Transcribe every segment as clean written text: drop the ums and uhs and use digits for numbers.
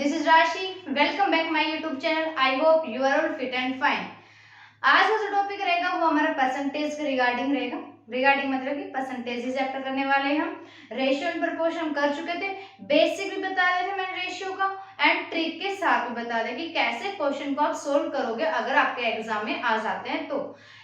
This is Rashi. Welcome back my YouTube channel. I hope you are all fit and fine. आज का जो topic रहेगा वो हमारा परसेंटेज के रिगार्डिंग रहेगा। रिगार्डिंग मतलब कि परसेंटेज ही चैप्टर करने वाले हैं हम। रेशियो एंड प्रपोर्शन हम कर चुके थे, बेसिक भी बता रहे थे मैंने रेशियो का एंड ट्रिक के साथ भी बता दें कि कैसे क्वेश्चन को आप सोल्व करोगे अगर आपके एग्जाम में आ जाते हैं तो।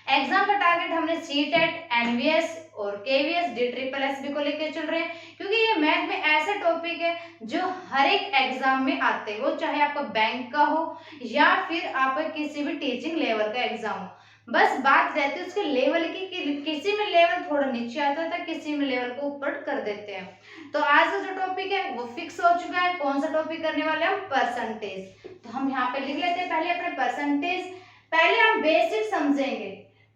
एग्जाम का टारगेट हमने सीटेट, एनवीएस और केवीएस, DSSS को लेकर चल रहे हैं क्योंकि ये मैथ में ऐसे टॉपिक है जो हर एक एग्जाम में आते हैं, वो चाहे आपका बैंक का हो या फिर आपका किसी भी टीचिंग लेवल का एग्जाम हो। बस बात रहती है उसके लेवल की कि किसी में लेवल थोड़ा नीचे आता था, किसी में लेवल को ऊपर कर देते हैं। तो आज का जो टॉपिक है वो फिक्स हो चुका है। कौन सा टॉपिक करने वाले हम? परसेंटेज। तो हम यहाँ पे लिख लेते हैं पहले अपने परसेंटेज। पहले हम बेसिक समझेंगे,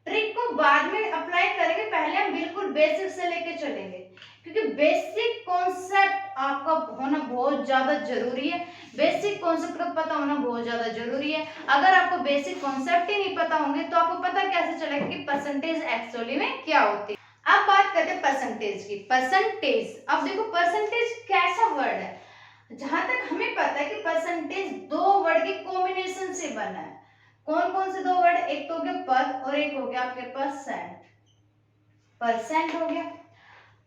ट्रिक को बाद में अप्लाई करेंगे। पहले हम बिल्कुल बेसिक से लेके चलेंगे क्योंकि बेसिक कॉन्सेप्ट आपका होना बहुत ज्यादा जरूरी है। बेसिक कॉन्सेप्ट का पता होना बहुत ज्यादा जरूरी है। अगर आपको बेसिक कॉन्सेप्ट ही नहीं पता होंगे तो आपको पता कैसे चलेगा कि परसेंटेज एक्चुअली में क्या होती है। अब बात करते हैं परसेंटेज की। परसेंटेज, अब देखो परसेंटेज कैसा वर्ड है। जहां तक हमें पता है कि परसेंटेज दो वर्ड के कॉम्बिनेशन से बना है। कौन कौन से दो वर्ड? एक तो हो गया पर और एक हो गया आपके पास सेंट। परसेंट हो गया।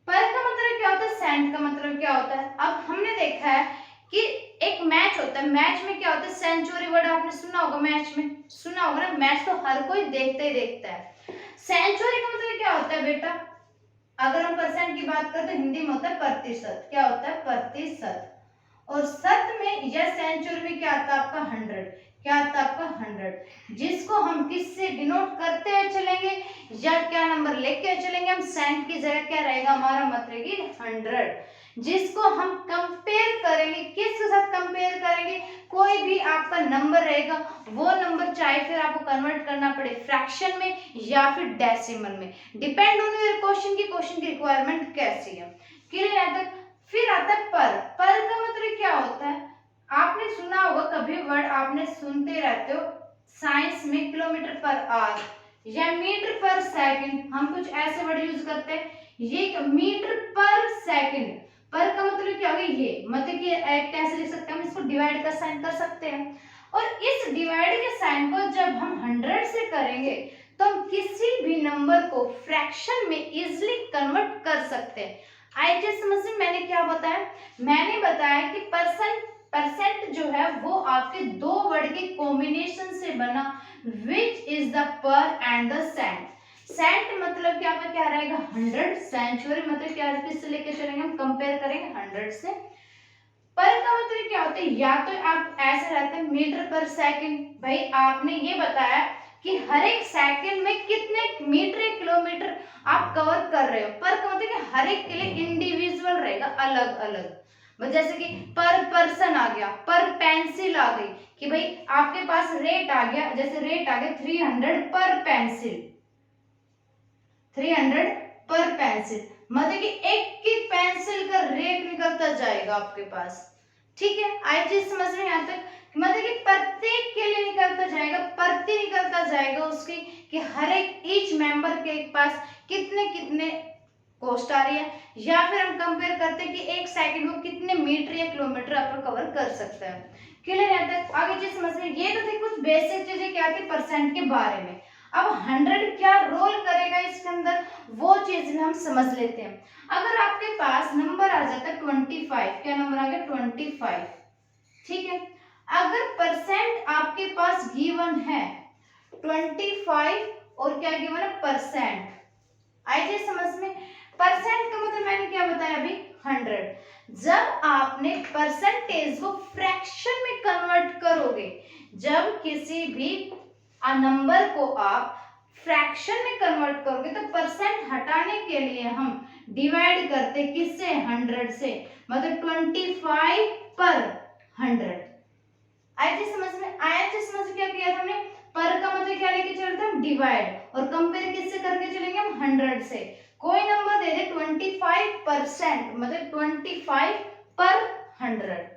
पर का मतलब क्या होता है, सेंट का मतलब क्या होता है। अब हमने देखा है कि एक मैच होता है, मैच में क्या होता है, सेंचुरी वर्ड आपने सुना होगा, मैच में सुना होगा ना। मैच तो हर कोई देखता ही देखता है। सेंचुरी का मतलब क्या होता है बेटा? अगर हम परसेंट की बात करें तो हिंदी में होता है प्रतिशत। क्या होता है? प्रतिशत। और शत में या सेंचुरी में क्या आता है आपका? 100। क्या आता है आपका? 100, जिसको हम किससे डिनोट करते हुए चलेंगे या क्या नंबर लेके चलेंगे हम? सेंट की जगह क्या रहेगा हमारा? मतलब कि 100, जिसको हम कंपेयर करेंगे। किसके साथ कंपेयर करेंगे? कोई भी आपका नंबर रहेगा, वो नंबर चाहे फिर आपको कन्वर्ट करना पड़े फ्रैक्शन में या फिर डेसिमल में, डिपेंड ऑन योर क्वेश्चन की रिक्वायरमेंट कैसी है। क्लियर है तक? फिर आता है पर। पर का मतलब क्या होता है? आपने सुना होगा, कभी वर्ड आपने सुनते रहते हो साइंस में, किलोमीटर पर आवर या मीटर पर सेकंड। हम कुछ ऐसे वर्ड यूज करते हैं। ये मीटर पर सेकंड, पर का मतलब क्या होगा? ये मतलब कि कैसे लिख सकते हैं हम इसको? डिवाइड का साइन कर सकते हैं। और इस डिवाइड के साइन को जब हम 100 से करेंगे तो हम किसी भी नंबर को फ्रैक्शन में इजिली कन्वर्ट कर सकते हैं। आई थिंक समझ में मैंने क्या बताया? मैंने बताया कि परसेंट जो है वो आपके दो वर्ड के कॉम्बिनेशन से बना, which is the per and the cent. Cent मतलब कि आपका क्या रहेगा? 100। सेंचुरी मतलब क्या? किससे लेके चलेंगे हम? कंपेयर करेंगे 100 से। पर का मतलब क्या होता है? या तो आप ऐसे रहते हैं मीटर पर सेकंड। भाई आपने ये बताया कि हर एक सेकंड में कितने मीटर या किलोमीटर आप कवर कर रहे हो। पर का मतलब कि हर एक के लिए इंडिविजुअल रहेगा, अलग अलग। जैसे कि पर पर्सन आ गया, पर पेंसिल आ गई, कि भाई आपके पास रेट आ गया, जैसे रेट आ गया 300 पर पेंसिल। 300 पर पेंसिल मतलब कि एक एक पेंसिल का रेट निकलता जाएगा आपके पास। ठीक है, आई चीज समझ में यहाँ तक? मतलब कि प्रत्येक के लिए निकलता जाएगा, प्रति निकलता जाएगा उसकी, कि हर एक ईच मेंबर के पास कितने कितने कॉस्ट आ रही है। या फिर हम कंपेयर करते हैं कि एक सेकंड को कितने मीटर या किलोमीटर आप कवर कर सकते हैं। क्लियर है तक? आगे चीज समझ में? ये तो थी कुछ बेसिक चीजें क्या थी परसेंट के बारे में। अब 100 क्या रोल करेगा इसके अंदर, वो चीज में हम समझ लेते हैं। अगर आपके पास नंबर आ जाता है 25, क्या नंबर आ गया? 25। ठीक है, अगर परसेंट आपके पास गिवन है 25 और क्या गिवन है? परसेंट। आई थी समझ में? परसेंट का मतलब मैंने क्या बताया अभी? 100। जब आपने परसेंटेज को फ्रैक्शन में कन्वर्ट करोगे, जब किसी भी नंबर को आप फ्रैक्शन में कन्वर्ट करोगे तो परसेंट हटाने के लिए हम डिवाइड करते किससे? 100 से। मतलब 25 पर 100। आया चीज समझ में? आया चीज समझ में? क्या किया था हमने? पर का मतलब क्या लेके चलते हैं? डिवाइड। और कंपेयर किससे करके चलेंगे हम? 100 से। कोई नंबर दे दे 25%, मतलब 25 पर 100।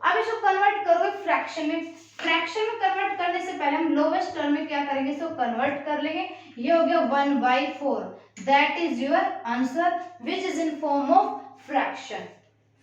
अब इसको कन्वर्ट करोगे फ्रैक्शन में। फ्रैक्शन में कन्वर्ट करने से पहले हम लोवेस्ट टर्म में क्या करेंगे? इसको कन्वर्ट कर लेंगे। ये हो गया 1/4। That is your answer which is in form of fraction.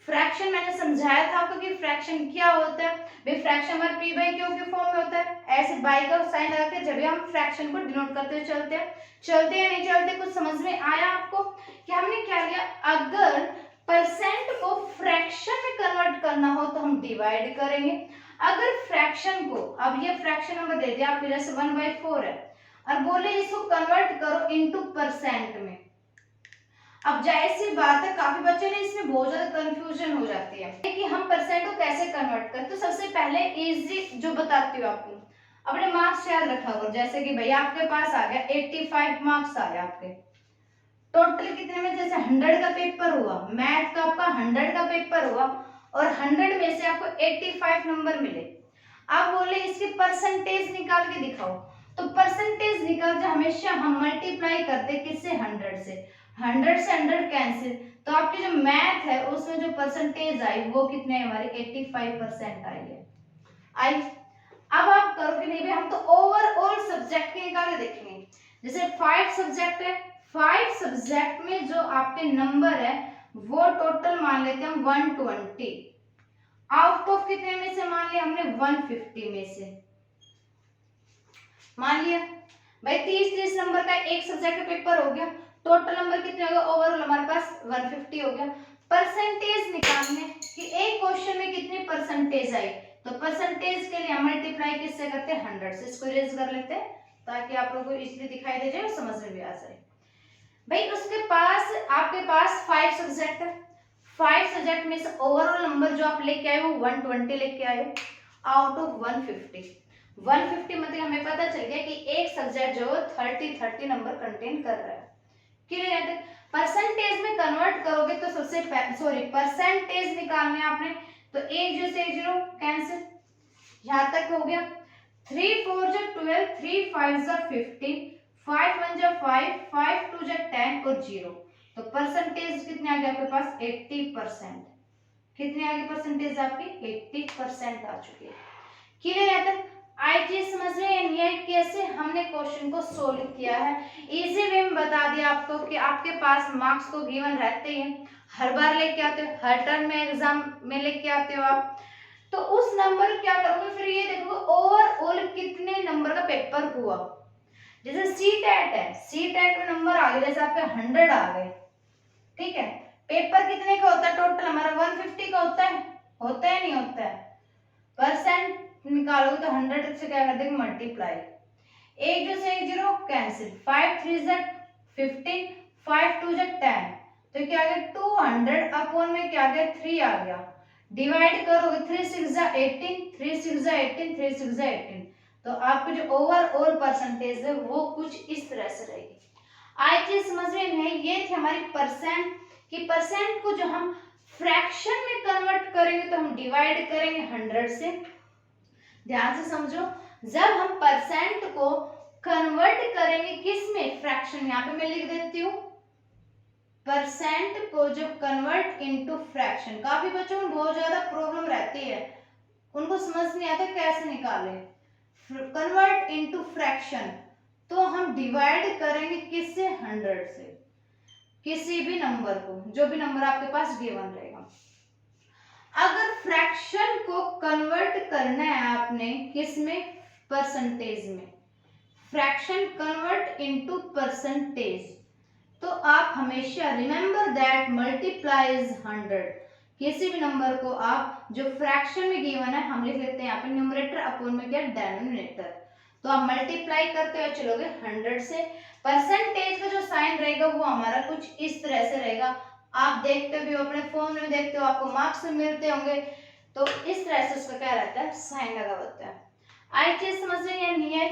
Fraction मैंने समझाया था आपको कि फ्रैक्शन क्या होता है। भाई फ्रैक्शन हमारे पी बाई क्यू के फॉर्म में होता है, ऐसे बाई का साइन लगा के जब भी हम फ्रैक्शन को डिनोट करते हुए चलते हैं। चलते या नहीं चलते, कुछ समझ में आया आपको कि हमने क्या लिया, अगर परसेंट को फ्रैक्शन में कन्वर्ट करना हो तो हम डिवाइड करेंगे। अगर फ्रैक्शन को, अब ये फ्रैक्शन नंबर दे दिया आपके, जैसे 1/4 है, और बोले इसको कन्वर्ट करो इनटू परसेंट में। अब जाहिर सी बात है काफी बच्चे ने इसमें बहुत ज्यादा कंफ्यूजन हो जाती है कि हम परसेंट को कैसे कन्वर्ट करें। तो सबसे पहले इजी जो बताती हूँ आपको, अपने मार्क्स याद रखा करो। जैसे कि भैया आपके पास आ गया 85 मार्क्स आ गए आपके टोटल कितने में, जैसे 100 का पेपर हुआ, मैथ का आपका 100 का पेपर हुआ और 100 में से आपको 85 नंबर मिले। आप बोले इसकी परसेंटेज निकाल के दिखाओ, तो परसेंटेज निकाल के हमेशा हम मल्टीप्लाई करते किससे, 100 से। 100 से 100 कैंसिल, तो आपकी जो मैथ है उसमें जो परसेंटेज आई वो कितने हमारी 85% आई है। आई अब आप करोगे नहीं भाई, हम तो ओवरऑल सब्जेक्ट के निकाल के देखेंगे। जैसे 5 सब्जेक्ट है, 5 सब्जेक्ट में जो आपके नंबर है वो टोटल मान लेते हैं हम 120, आउट ऑफ कितने में से मान लिया हमने 150 में से मान लिया। भाई 30 नंबर का एक सब्जेक्ट का पेपर हो गया, टोटल नंबर कितने हो गए, ओवरऑल हमारे पास 150 हो गया। परसेंटेज निकालने कि एक क्वेश्चन में कितनी परसेंटेज आई, तो परसेंटेज के लिए हम मल्टीप्लाई किससे करते हैं, 100 से। इसको इरेज कर लेते हैं ताकि आप लोगों को इसलिए दिखाई दे जाए और समझ में भी आ जाए। भाई उसके पास, आपके पास 5 सब्जेक्ट है, 5 सब्जेक्ट में से ओवरऑल नंबर जो आप लेके आए हो 120 लेके आए हो आउट ऑफ 150। 150 मतलब हमें पता चल गया कि एक सब्जेक्ट जो 30 नंबर कंटेन कर रहा है। क्लियर है? परसेंटेज में कन्वर्ट करोगे तो सबसे परसेंटेज निकालने आपने, तो एक जीरो से एक जीरो कैंसिल, यहां तक हो गया। 3 4 जा 12, 3 5 जा 15, 5 1 जा 5, 5 2 जा 10 और 0। तो परसेंटेज कितने आ गए आपके पास, 80%। कितने आ गए परसेंटेज आपकी, 80% आ चुकी है। क्लियर है? आई चीज समझ रहे हैं नहीं, कैसे हमने क्वेश्चन को सोल्व किया है। इजी वे में बता दिया आपको कि आपके पास मार्क्स तो गिवन रहते हैं, हर बार लेके आते हो, हर टर्म में एग्जाम में लेके आते हो आप। तो उस नंबर क्या करोगे, फिर ये देखोगे ओवरऑल कितने नंबर का पेपर हुआ। जैसे सी टेट है, सी टेट में नंबर आ गए, जैसे आपके 100 आ गए, ठीक है। पेपर कितने का होता है टोटल, हमारा 150 का होता है नहीं होता है। परसेंट निकालोगे तो 100 से क्या कर देंगे, मल्टीप्लाई, एक जो से एक जीरो कैंसिल, 5 3 जा 15, 5 2 जा 10, तो क्या आ गया 200 अपॉन में क्या आ गया 3 आ गया। डिवाइड करोगे 3 6 जा 18, 3 6 जा 18, 3 6 जा 18, तो आपकी जो ओवरऑल परसेंटेज है वो कुछ इस तरह से रहेगी। आज चीज समझ रहे हैं, ये थी हमारी परसेंट कि परसेंट को जो हम फ्रैक्शन में कन्वर्ट करेंगे तो हम डिवाइड करेंगे 100 से। ध्यान से समझो, जब हम परसेंट को कन्वर्ट करेंगे किस में, फ्रैक्शन, यहाँ पे मैं लिख देती हूँ परसेंट को जब कन्वर्ट इनटू फ्रैक्शन। काफी बच्चों में बहुत ज्यादा प्रॉब्लम रहती है, उनको समझ नहीं आता कैसे निकालें। कन्वर्ट इनटू फ्रैक्शन तो हम डिवाइड करेंगे किससे, 100 से, किसी भी नंबर को, जो भी नंबर आपके पास गिवन रहेगा। अगर फ्रैक्शन को कन्वर्ट करना है आपने किस में, परसेंटेज में, फ्रैक्शन कन्वर्ट इनटू परसेंटेज, तो आप हमेशा रिमेंबर दैट मल्टीप्लाई इज 100। किसी भी नंबर को आप जो फ्रैक्शन में गिवन है, हम लिख लेते हैं यहाँ पे न्यूमरेटर अपॉन में क्या, डिनोमिनेटर, तो आप मल्टीप्लाई करते हुए चलोगे 100 से। परसेंटेज का जो साइन रहेगा वो हमारा कुछ इस तरह से रहेगा, आप देखते भी हो, अपने फोन में देखते हो, आपको मार्क्स में मिलते होंगे, तो इस तरह से उसका क्या रहता है, साइन लगा होता है। आई चीज समझ रहे हैं या नहीं आई?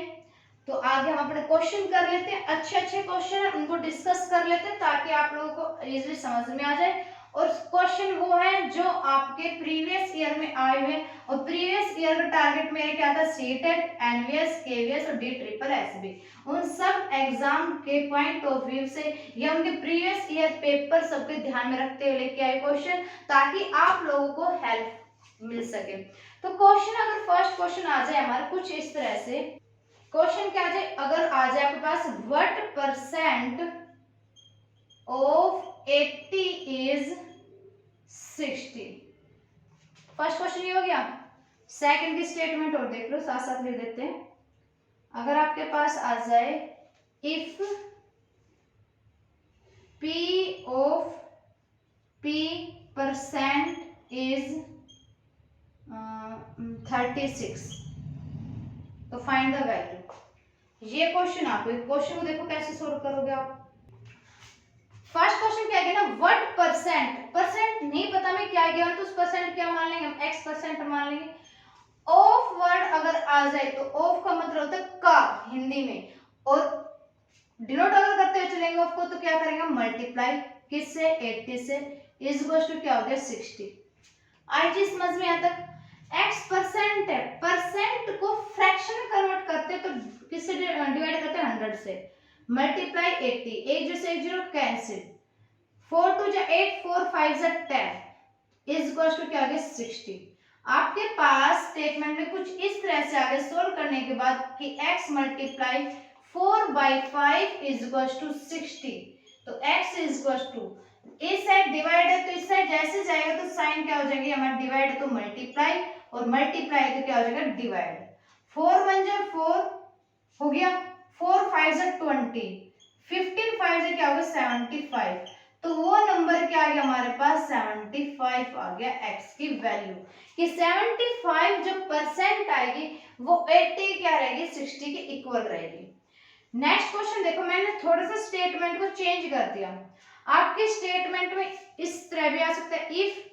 तो आगे हम अपने क्वेश्चन कर लेते हैं, अच्छे क्वेश्चन है उनको डिस्कस कर लेते हैं ताकि आप लोगों को इजीली समझ में आ जाए। और क्वेश्चन वो है जो आपके प्रीवियस ईयर में आए हुए, और प्रीवियस ईयर का टारगेट मेरा क्या था, सीटेट, एनवीएस, केवीएस और DSSB, उन सब एग्जाम के पॉइंट ऑफ व्यू से या उनके प्रीवियस ईयर पेपर सबके ध्यान में रखते हुए लेके आए क्वेश्चन, ताकि आप लोगों को हेल्प मिल सके। तो क्वेश्चन, अगर फर्स्ट क्वेश्चन आ जाए हमारा कुछ इस तरह से, क्वेश्चन क्या आ जाए, अगर आ जाए आपके पास what percent of 80 is 60। First question ये हो गया। सेकंड की स्टेटमेंट और देख लो, साथ साथ लिख देते हैं। अगर आपके पास आ जाए if P of P% is 36, तो फाइंड द वैल्यू। ये क्वेश्चन आपको, क्वेश्चन को देखो कैसे सोल्व करोगे आप। फर्स्ट क्वेश्चन क्या है ना, व्हाट परसेंट, परसेंट नहीं पता मैं क्या गया तो उस परसेंट क्या मान लेंगे हम, x% मान लेंगे। ऑफ वर्ड अगर आ जाए तो ऑफ का मतलब होता है का हिंदी में, और डिनोट अगर करते हुए चलेंगे ऑफ को तो क्या करेंगे मल्टीप्लाई किससे, 80 से, इज इक्वल टू क्या हो गया 60। आई चीज समझ में आता है। x% है, परसेंट को फ्रैक्शन में कन्वर्ट करते तो किससे डिवाइड करते हैं 100 से, मल्टीप्लाई 80, एक जो से एक जीरो कैंसिल, 4 2 जा 8, 4 5 जा 10 इज इक्वल टू क्या आ गया 60। आपके पास स्टेटमेंट में कुछ इस तरह से आगे सोल्व करने के बाद कि x multiply 4/5 is equal to 60, तो x इज इक्वल टू, इस साइड डिवाइड है तो इस साइड जैसे जाएगा तो साइन क्या हो जाएगी हमारा, डिवाइड तो मल्टीप्लाई, और मल्टीप्लाई तो क्या हो जाएगा डिवाइड। 4 1 जा 4 हो गया, 4 5 जा 20, 15 5 जा क्या हो गया 75, तो वो नंबर क्या आ गया हमारे पास 75 आ गया x की वैल्यू। कि 75 जो परसेंट आएगी वो 80 क्या रहेगी 60 के इक्वल रहेगी। नेक्स्ट क्वेश्चन देखो, मैंने थोड़ा सा स्टेटमेंट को चेंज कर दिया। आपके स्टेटमेंट में इस तरह भी आ सकता है, if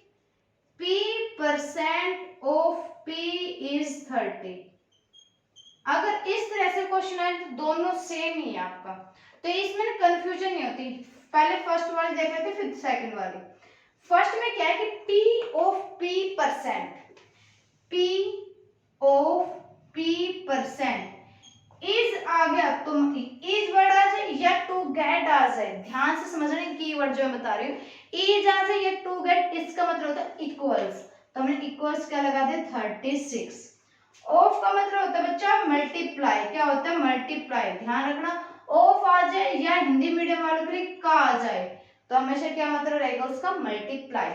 P% of P is 30। अगर इस तरह से क्वेश्चन आए तो दोनों सेम ही है आपका, तो इसमें कंफ्यूजन नहीं होती। पहले फर्स्ट वाली देख लेते फिर सेकंड वाली। फर्स्ट में क्या है कि P of P%, P of P% is आ गया तो इज वर्ड आ जाए या टू गेट आ जाए, ध्यान से समझना कीवर्ड जो मैं बता रही हूँ, इज आ जाए या टू गेट, इसका मतलब होता है इक्वल्स, तो हमने इक्वल्स क्या लगा दिया 36। ऑफ का मतलब होता है बच्चा मल्टीप्लाई, क्या होता है मल्टीप्लाई, ध्यान रखना ऑफ आ जाए या हिंदी मीडियम वालों के लिए का आ जाए तो हमेशा क्या मतलब रहेगा उसका मल्टीप्लाई।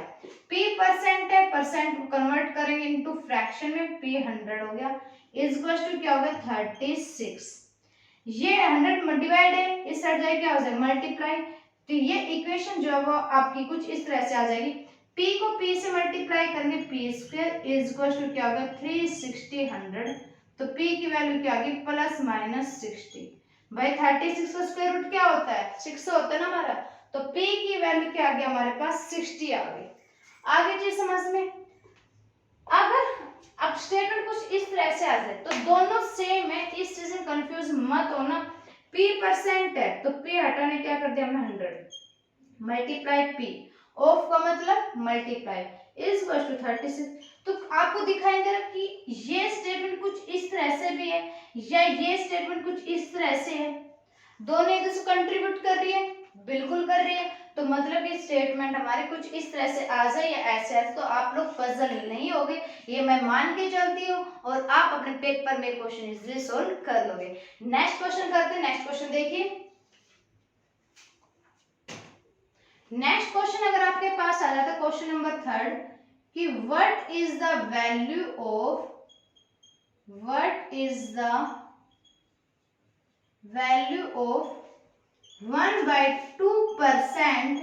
P% है, परसेंट को कन्वर्ट करेंगे इनटू फ्रैक्शन में, P 100 हो गया इज इक्वल टू क्या हो गया 36। ये 100 डिवाइड है, इस साइड जाए क्या हो जाएगा मल्टीप्लाई, तो ये इक्वेशन जो है वो आपकी कुछ इस तरह से आ जाएगी। P को P से मल्टीप्लाई करेंगे P² इज इक्वल टू क्या होगा 360 100, तो P की वैल्यू क्या आ गई प्लस माइनस 60। भाई 36 का स्क्वायर रूट क्या होता है 6 होता है ना हमारा, तो P की वैल्यू क्या आ गई हमारे पास 60 आ गई। आगे चीज समझ में, अगर अब स्टेटमेंट कुछ इस तरह से आ जाए तो दोनों सेम है, इस चीज में कंफ्यूज मत होना। P% है तो P हटाने क्या कर दिया हमने 100 मल्टीप्लाई P, ऑफ का मतलब मल्टीप्लाई इज इक्वल टू 36। तो आपको दिखाई दे रहा कि ये स्टेटमेंट कुछ इस तरह से भी है या ये स्टेटमेंट कुछ इस तरह से है, दोनों एक दूसरे को कंट्रीब्यूट कर रही है, बिल्कुल कर रही है, तो मतलब ये स्टेटमेंट हमारे कुछ इस तरह से आ जाए या ऐसे तो आप लोग पजल नहीं होगे, ये मैं मान के चलती हूँ, और आप अपने पेपर में क्वेश्चन इजीली सोल्व कर लोगे। नेक्स्ट क्वेश्चन करते हैं। नेक्स्ट क्वेश्चन देखिए, नेक्स्ट क्वेश्चन अगर आपके पास आ जाता है क्वेश्चन नंबर 3 कि what is the value of, what is the value of 1/2%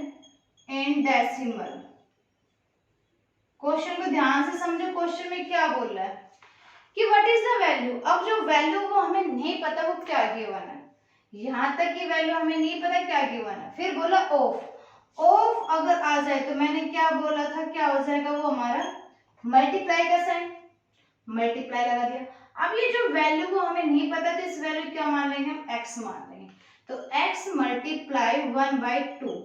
in decimal. Question को ध्यान से समझो, क्वेश्चन में क्या बोल रहा है कि व्हाट इज द वैल्यू। अब जो वैल्यू वो हमें नहीं पता वो क्या गिवन है, यहां तक की वैल्यू हमें नहीं पता क्या गिवन है, फिर बोला ऑफ, ऑफ अगर आ जाए तो मैंने क्या बोला था क्या हो जाएगा वो हमारा मल्टीप्लाई का साइन, मल्टीप्लाई लगा दिया। अब ये जो वैल्यू को हमें नहीं पता तो इस वैल्यू क्या मान लेंगे हम x मान लेंगे, तो x मल्टीप्लाई 1/2।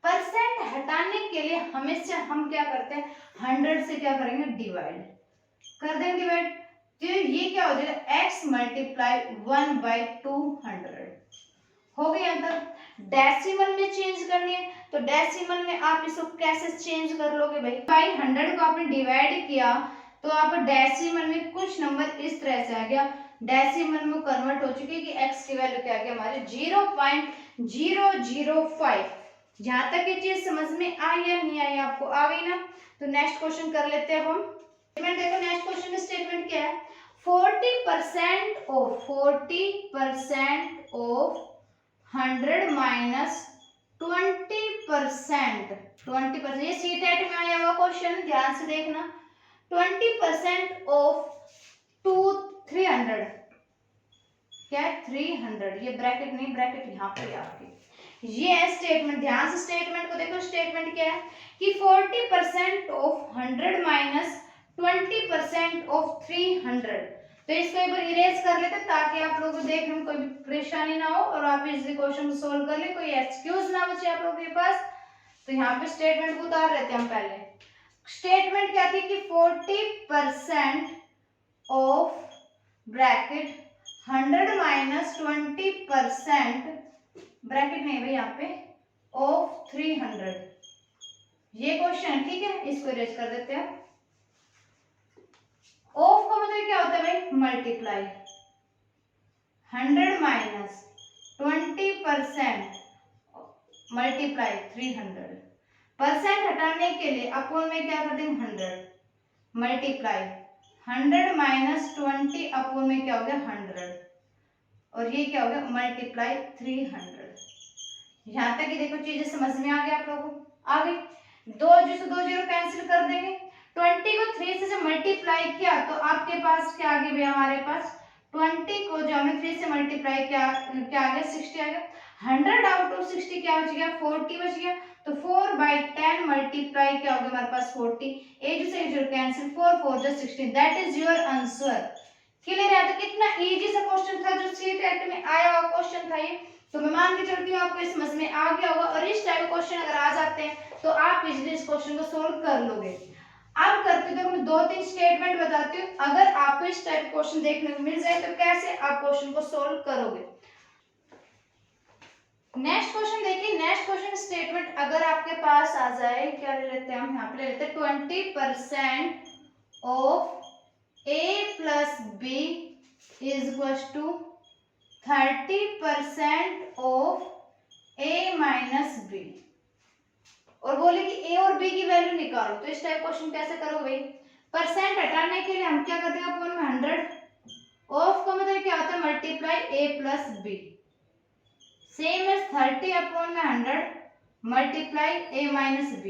परसेंट हटाने के लिए हमेशा हम क्या करते हैं 100 से क्या करेंगे डिवाइड कर देंगे, डिवाइड, तो ये क्या हो जाएगा x मल्टीप्लाई 1/200 हो गया। अंतर डेसिमल में चेंज करनी है तो डेसिमल में आप इसको कैसे चेंज कर लोगे भाई, बाई 100 को आपने डिवाइड किया तो आप डेसिमल में कुछ नंबर इस तरह से आ गया, डेसिमल में कन्वर्ट हो चुकी है कि x की वैल्यू क्या आ गई हमारे 0.005, जहां तक ये चीज समझ में आई या नहीं आई आपको, आ गई ना? तो नेक्स्ट क्वेश्चन कर लेते हैं हम। स्टेटमेंट देखो, नेक्स्ट क्वेश्चन का स्टेटमेंट क्या है? 40% ऑफ 100 माइनस 20%, 20%, ये सी टेट में आया हुआ क्वेश्चन, ध्यान से देखना। 20% ऑफ 300, क्या है? 300, ये ब्रैकेट नहीं, ब्रैकेट यहाँ पे आपकी, ये है स्टेटमेंट। ध्यान से स्टेटमेंट को देखो। स्टेटमेंट क्या है कि 40% ऑफ 100 माइनस 20% ऑफ 300। तो इसको एक बार इरेज कर लेते ताकि आप लोगों को देखने में कोई परेशानी ना हो और आप इस क्वेश्चन को सोल्व कर ले, कोई एक्सक्यूज ना बचे आप लोगों के पास। तो यहाँ पे स्टेटमेंट को उतार लेते हैं हम पहले। स्टेटमेंट क्या थी कि 40% ऑफ ब्रैकेट 100 माइनस 20% ब्रैकेट नहीं भाई यहाँ पे ऑफ 300, ये क्वेश्चन है, ठीक है? इसको इरेज कर देते हैं। ऑफ का मतलब क्या होता है भाई? मल्टीप्लाई। 100 minus 20% multiply 300। परसेंट हटाने के लिए अपोन में क्या कर देंगे? 100 मल्टीप्लाई 100 माइनस 20 अपोन में क्या हो गया? 100, और ये क्या हो गया? मल्टीप्लाई 300। यहाँ तक ही देखो चीजें समझ में आ गई आप लोगों को? आ गई। दो जीरो कैंसिल कर देंगे। 20 को 3 से जब मल्टीप्लाई किया तो आपके पास क्या आ गया भैया? हमारे पास 20 को जो हमने 3 से मल्टीप्लाई किया क्या आ गया? 60 आ गया। 100 आउट ऑफ 60 क्या बच गया? 40 बच गया। तो 4/10 मल्टीप्लाई क्या हो गया हमारे पास? 40। से जीरो कैंसिल, 4 4 जो 16, that is your answer. Clear है? तो कितना इजी सा क्वेश्चन था, जो सी टेट में आया हुआ क्वेश्चन था ये। तो मैं मान के चलती हूँ आपको समझ में आ गया होगा, और इस टाइप क्वेश्चन अगर आ जाते हैं तो आप इजीली इस क्वेश्चन को सोल्व कर लोगे। अब करते तो मैं 2-3 स्टेटमेंट बताती हूँ, अगर आपको इस टाइप क्वेश्चन देखने को मिल जाए तो कैसे आप क्वेश्चन को सोल्व करोगे। नेक्स्ट क्वेश्चन देखिए। नेक्स्ट क्वेश्चन स्टेटमेंट अगर आपके पास आ जाए, क्या ले लेते हैं हम? यहाँ पे ले लेते हैं 20% of a plus b is equal to 30% of a minus b, और बोले कि a और b की वैल्यू निकालो। तो इस टाइप क्वेश्चन कैसे करोगे भाई? परसेंट हटाने के लिए हम क्या करते हैं? अपन में 100, ऑफ का मतलब क्या होता है? Multiply a plus b, same as 30 upon में 100 मल्टीप्लाई a माइनस b।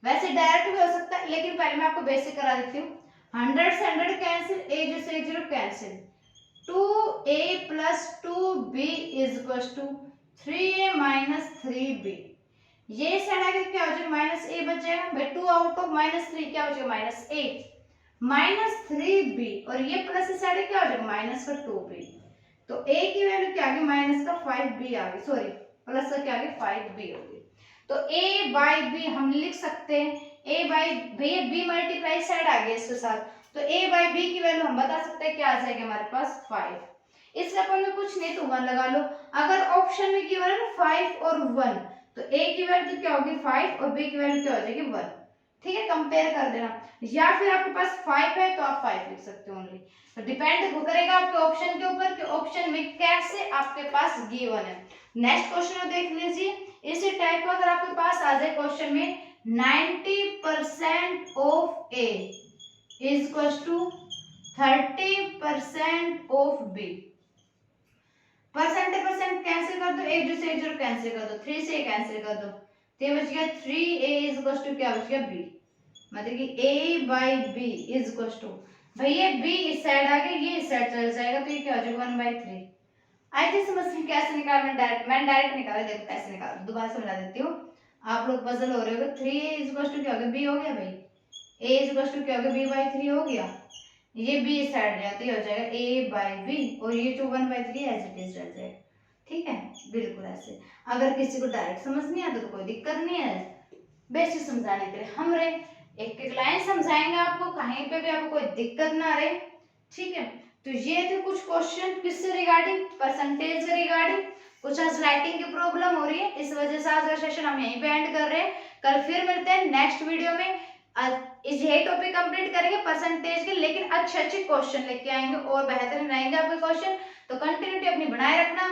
वैसे डायरेक्ट भी हो सकता है, लेकिन पहले मैं आपको बेसिक करा देती हूँ। 100 से 100 कैंसिल, a से 0 cancel, 2a plus 2b is equal to 3a minus 3b। ये साइड आगे क्या हो जाएगा? माइनस a बच जाएगा भाई। 2 आउट ऑफ माइनस 3 क्या हो जाएगा? माइनस a माइनस 3b, और ये प्लस इस साइड क्या हो जाएगा? माइनस का 2b। तो a की वैल्यू क्या आ गई? माइनस का 5b आ गई, सॉरी प्लस का क्या आ गया? 5b हो गई। तो a बाई b हम लिख सकते हैं, a by b multiply side आ गया इसके साथ, तो a बाई b की वैल्यू हम बता सकते हैं क्या आ जाएगी हमारे पास? 5। इसके अपन में कुछ नहीं तो 1 लगा लो। अगर ऑप्शन में केवल 5 और 1, तो a की वैल्यू क्या होगी? 5, और b की वैल्यू क्या हो जाएगी? 1। ठीक है, कंपेयर कर देना। या फिर आपके पास 5 है तो आप 5 लिख सकते हो ओनली। तो डिपेंड करेगा आपके ऑप्शन के ऊपर कि ऑप्शन में कैसे आपके पास गिवन है। नेक्स्ट क्वेश्चन को देख लीजिए। इसी टाइप का अगर आपके पास आ जाए क्वेश्चन में 90% of a is equal to 30% of b। Percent cancel कर दो, एक से एक जीरो कैंसिल कर दो, 3 से कैंसिल कर दो, तो बच गया 3a इज इक्वल टू क्या बच गया? b। मतलब कि a by b is equal to, भाई ये b इस साइड आ गया, ये इस साइड चल जाएगा, तो ये क्या हो जाएगा? 1/3। आई थी समझ में कैसे निकालना? डायरेक्ट निकाला। देखो कैसे निकाल, दोबारा समझा देती हूँ, आप लोग पजल हो रहे हो। 3a इज इक्वल टू क्या हो गया? b हो गया भाई। a इज इक्वल टू क्या हो गया? b/3 हो गया। ये b इस साइड जाते हो जाएगा a बाई b, और ये जो 1/3 एज इट इज रह जाएगा। ठीक है, बिल्कुल ऐसे। अगर किसी को डायरेक्ट समझ नहीं आता तो कोई दिक्कत नहीं है, बेसिक समझाने के लिए हम रहे, एक एक लाइन समझाएंगे आपको, कहीं पे भी आपको कोई दिक्कत ना रहे। ठीक है, तो ये थे कुछ क्वेश्चन किससे रिगार्डिंग? परसेंटेज से रिगार्डिंग। कुछ आज राइटिंग की प्रॉब्लम हो रही है, इस वजह से आज का सेशन हम यहीं पे एंड कर रहे हैं। कल फिर मिलते हैं नेक्स्ट वीडियो में। यही टॉपिक कंप्लीट करेंगे परसेंटेज के, लेकिन अच्छे अच्छे क्वेश्चन लेके आएंगे और बेहतर बनाएंगे आपके क्वेश्चन। तो कंटिन्यूटी अपनी बनाए रखना।